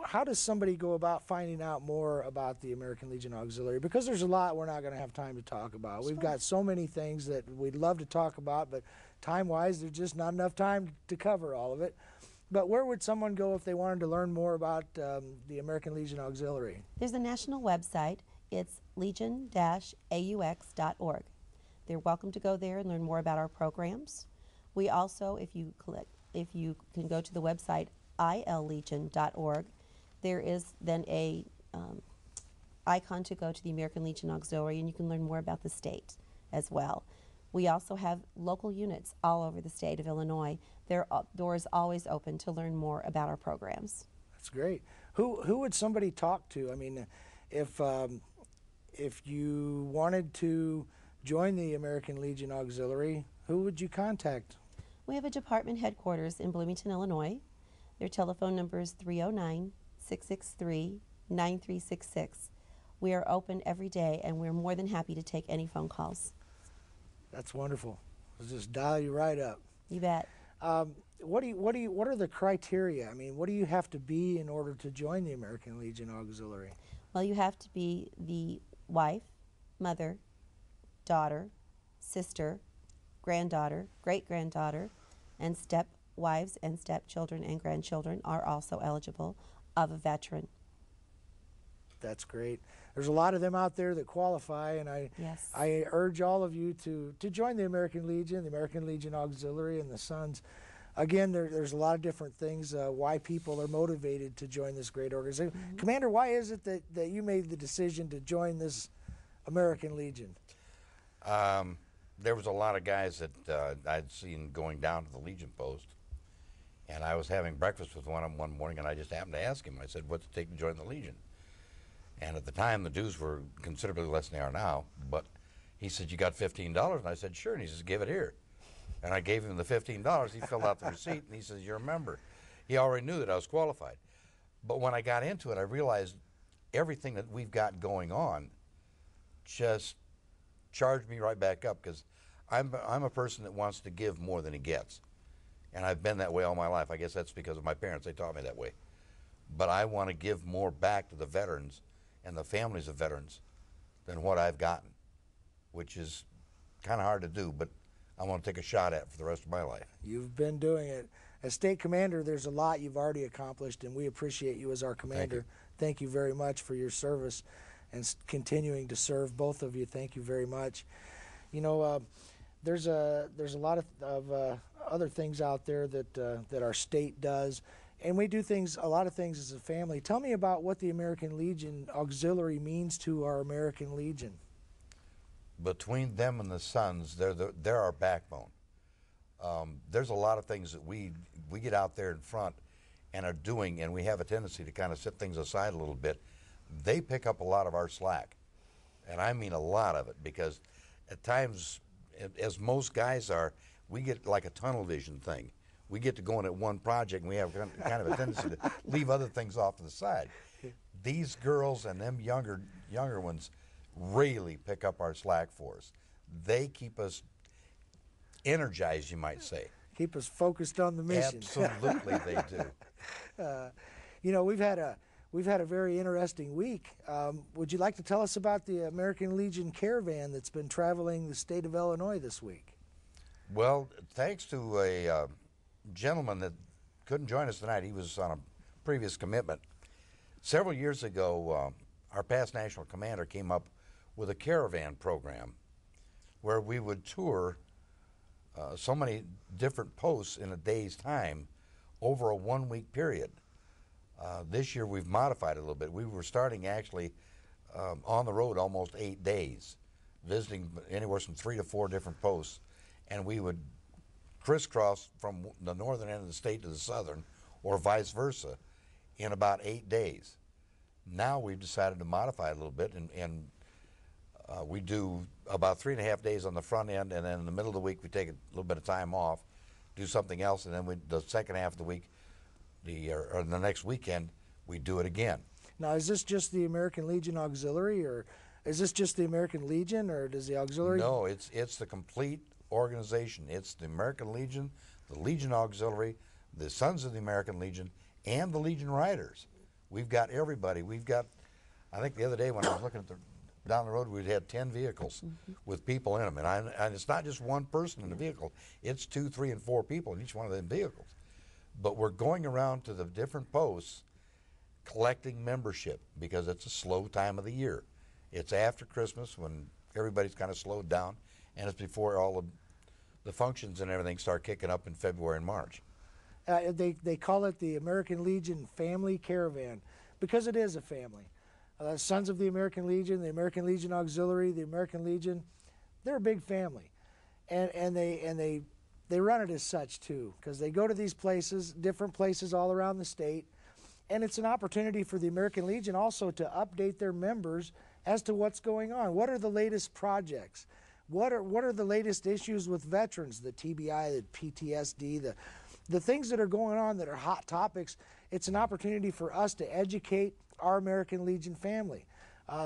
How does somebody go about finding out more about the American Legion Auxiliary? Because there's a lot we're not going to have time to talk about. We've got so many things that we'd love to talk about, but time-wise, there's just not enough time to cover all of it. But where would someone go if they wanted to learn more about the American Legion Auxiliary? There's a national website. It's legion-aux.org. They're welcome to go there and learn more about our programs. We also, if you can go to the website illegion.org, there is then a icon to go to the American Legion Auxiliary, and you can learn more about the state as well. We also have local units all over the state of Illinois. Their door is always open to learn more about our programs. That's great. Who would somebody talk to? I mean, if you wanted to join the American Legion Auxiliary, who would you contact? We have a department headquarters in Bloomington, Illinois. Their telephone number is 309-663-9366. We are open every day, and we're more than happy to take any phone calls. That's wonderful. I'll just dial you right up. You bet. What are the criteria? I mean, what do you have to be in order to join the American Legion Auxiliary? Well, you have to be the wife, mother, daughter, sister, granddaughter, great-granddaughter, and stepwives and stepchildren and grandchildren are also eligible of a veteran. That's great. There's a lot of them out there that qualify, and I urge all of you to join the American Legion Auxiliary, and the Sons. Again, there's a lot of different things why people are motivated to join this great organization. Mm-hmm. Commander, why is it that you made the decision to join this American Legion? There was a lot of guys that I'd seen going down to the Legion post, and I was having breakfast with one of them one morning, and I just happened to ask him. I said, what's it take to join the Legion? And at the time, the dues were considerably less than they are now, but he said, you got $15? And I said, sure, and he says, give it here. And I gave him the $15. He filled out the receipt, and he says, you're a member. He already knew that I was qualified. But when I got into it, I realized everything that we've got going on just charged me right back up, because I'm a person that wants to give more than he gets. And I've been that way all my life. I guess that's because of my parents. They taught me that way. But I want to give more back to the veterans and the families of veterans than what I've gotten, which is kind of hard to do, but I want to take a shot at it for the rest of my life. You've been doing it. As State Commander, there's a lot you've already accomplished, and we appreciate you as our commander. Thank you very much for your service and continuing to serve, both of you. Thank you very much. You know, there's a lot of other things out there that our state does, and we do a lot of things as a family. Tell me about what the American Legion Auxiliary means to our American Legion. Between them and the Sons, they're our backbone. There's a lot of things that we get out there in front and are doing, and we have a tendency to kind of set things aside a little bit. They pick up a lot of our slack, and I mean a lot of it, because at times, as most guys are, we get like a tunnel vision thing. We get to go in at one project, and we have kind of a tendency to leave other things off to the side. These girls and them younger ones really pick up our slack for us. They keep us energized, you might say. Keep us focused on the mission. Absolutely, they do. You know, we've had a very interesting week. Would you like to tell us about the American Legion caravan that's been traveling the state of Illinois this week? Well, thanks to a gentleman that couldn't join us tonight. He was on a previous commitment. Several years ago, our past national commander came up with a caravan program where we would tour so many different posts in a day's time over a 1-week period. This year we've modified it a little bit. We were starting actually on the road almost 8 days, visiting anywhere from 3 to 4 different posts, and we would crisscross from the northern end of the state to the southern, or vice versa, in about 8 days. Now we've decided to modify it a little bit, and we do about 3.5 days on the front end, and then in the middle of the week we take a little bit of time off, do something else, and then the second half of the week, or the next weekend, we do it again. Now, is this just the American Legion Auxiliary, or is this just the American Legion, or does the Auxiliary? No, it's the complete organization. It's the American Legion, the Legion Auxiliary, the Sons of the American Legion, and the Legion Riders. We've got everybody. We've got, I think the other day when I was looking at down the road, we'd had 10 vehicles with people in them. And it's not just one person in the vehicle. It's 2, 3, and 4 people in each one of them vehicles. But we're going around to the different posts collecting membership because it's a slow time of the year. It's after Christmas when everybody's kind of slowed down, and it's before all the functions and everything start kicking up in February and March. They call it the American Legion Family Caravan because it is a family. Sons of the American Legion Auxiliary, the American Legion, they're a big family, and they run it as such too, because they go to these places, different places all around the state, and it's an opportunity for the American Legion also to update their members as to what's going on. What are the latest projects? What are the latest issues with veterans, the TBI, the PTSD, the things that are going on that are hot topics? It's an opportunity for us to educate our American Legion family.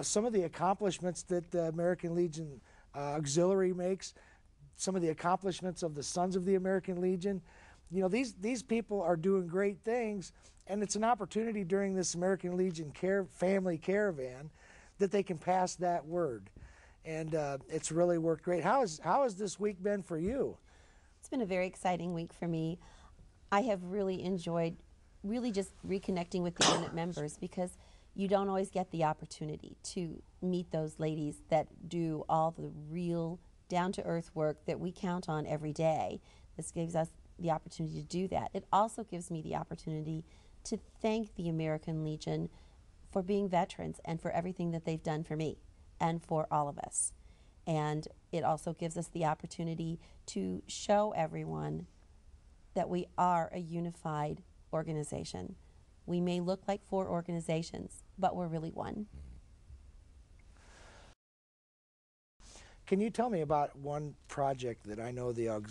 Some of the accomplishments that the American Legion Auxiliary makes, some of the accomplishments of the Sons of the American Legion, you know, these people are doing great things, and it's an opportunity during this American Legion Family Caravan that they can pass that word. And it's really worked great. How has this week been for you? It's been a very exciting week for me. I have really enjoyed just reconnecting with the unit members, because you don't always get the opportunity to meet those ladies that do all the real down-to-earth work that we count on every day. This gives us the opportunity to do that. It also gives me the opportunity to thank the American Legion for being veterans and for everything that they've done for me and for all of us. And it also gives us the opportunity to show everyone that we are a unified organization. We may look like 4 organizations, but we're really one. Can you tell me about one project that I know the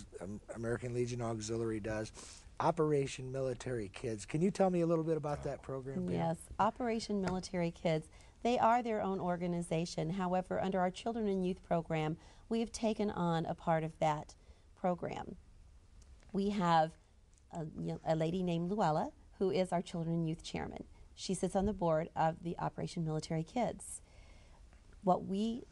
American Legion Auxiliary does, Operation Military Kids? Can you tell me a little bit about that program, Pam? Yes, Operation Military Kids. They are their own organization. However, under our Children and Youth program, we have taken on a part of that program. We have a lady named Luella, who is our Children and Youth chairman. She sits on the board of the Operation Military Kids. The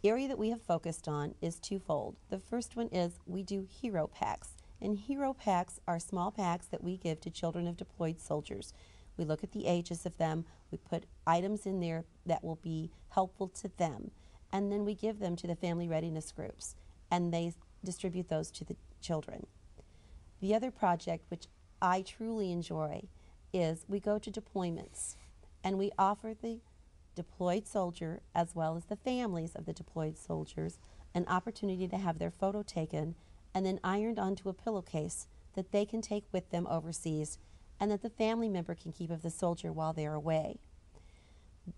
area that we have focused on is twofold. The first one is we do hero packs. And hero packs are small packs that we give to children of deployed soldiers. We look at the ages of them, we put items in there that will be helpful to them, and then we give them to the family readiness groups, and they distribute those to the children. The other project, which I truly enjoy, is we go to deployments, and we offer the deployed soldier, as well as the families of the deployed soldiers, an opportunity to have their photo taken and then ironed onto a pillowcase that they can take with them overseas, and that the family member can keep of the soldier while they're away.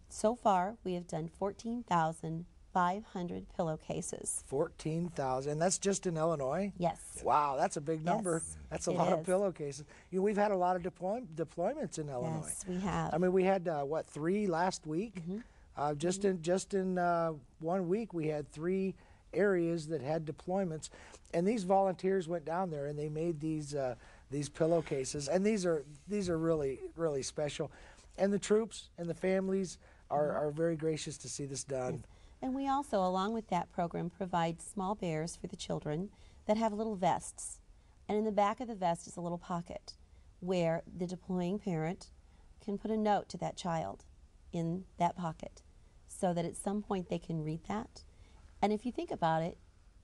So far, we have done 14,500 pillowcases. 14,000, and that's just in Illinois? Yes. Wow, that's a big number. Yes, That's a it lot of is. pillowcases. We've had a lot of deployments in Illinois. Yes, we have. I mean, we had 3 last week. Just in 1 week, we had 3 areas that had deployments, and these volunteers went down there and they made these pillowcases, and these are really special, and the troops and the families are very gracious to see this done. Yes. And we also, along with that program, provide small bears for the children that have little vests, and in the back of the vest is a little pocket where the deploying parent can put a note to that child in that pocket, so that at some point they can read that. And if you think about it,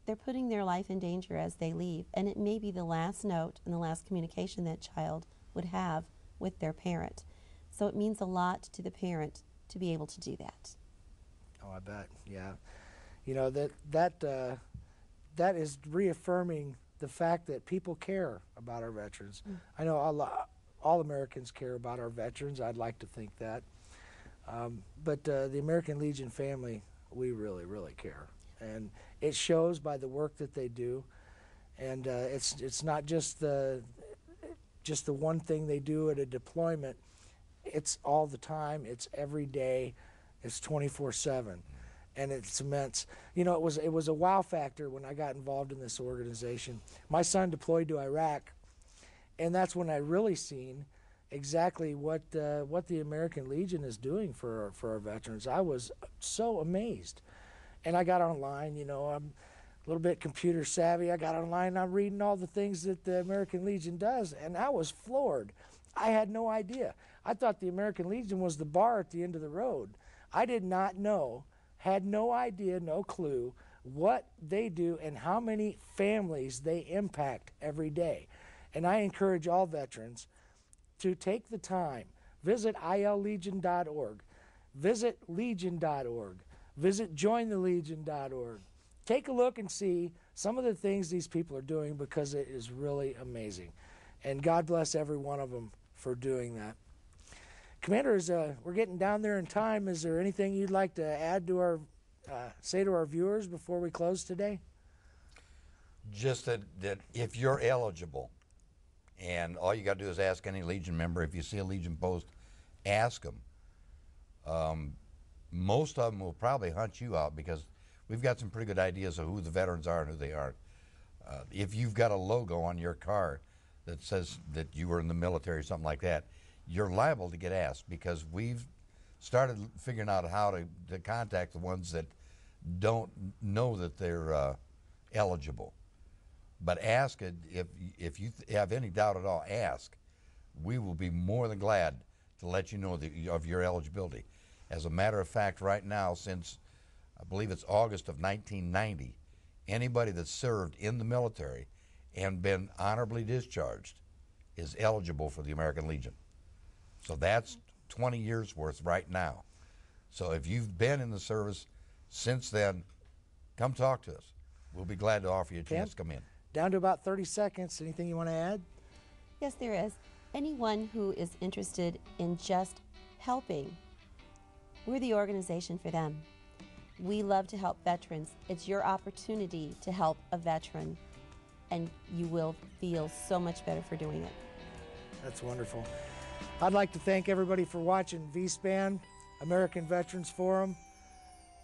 they're putting their life in danger as they leave, and it may be the last note and the last communication that child would have with their parent. So it means a lot to the parent to be able to do that. Oh, I bet. Yeah. You know, that is reaffirming the fact that people care about our veterans. I know all Americans care about our veterans. I'd like to think that. But the American Legion family, we really, really care. And it shows by the work that they do. And it's not just the one thing they do at a deployment. It's all the time. It's every day. It's 24/7. And it's immense. You know, it was a wow factor when I got involved in this organization. My son deployed to Iraq, and that's when I really seen exactly what the American Legion is doing for our veterans. I was so amazed, and I got online. I'm a little bit computer savvy. I got online and I'm reading all the things that the American Legion does, and I was floored. I had no idea. I thought the American Legion was the bar at the end of the road. I did not know, had no idea, no clue what they do and how many families they impact every day. And I encourage all veterans to take the time, visit illegion.org, visit legion.org, visit jointhelegion.org. Take a look and see some of the things these people are doing, because it is really amazing. And God bless every one of them for doing that. Commanders, we're getting down there in time. Is there anything you'd like to add to our, say to our viewers before we close today? Just that if you're eligible, and all you got to do is ask any Legion member, if you see a Legion post, ask them. Most of them will probably hunt you out, because we've got some pretty good ideas of who the veterans are and who they aren't. If you've got a logo on your car that says that you were in the military or something like that, you're liable to get asked, because we've started figuring out how to contact the ones that don't know that they're eligible. But ask it, if you have any doubt at all, ask. We will be more than glad to let you know of your eligibility. As a matter of fact, right now, since I believe it's August of 1990, anybody that's served in the military and been honorably discharged is eligible for the American Legion. So that's 20 years worth right now. So if you've been in the service since then, come talk to us. We'll be glad to offer you a chance to come in. Down to about 30 seconds. Anything you want to add? Yes, there is. Anyone who is interested in just helping, we're the organization for them. We love to help veterans. It's your opportunity to help a veteran, and you will feel so much better for doing it. That's wonderful. I'd like to thank everybody for watching V-Spann, American Veterans Forum.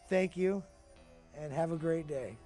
Thank you, and have a great day.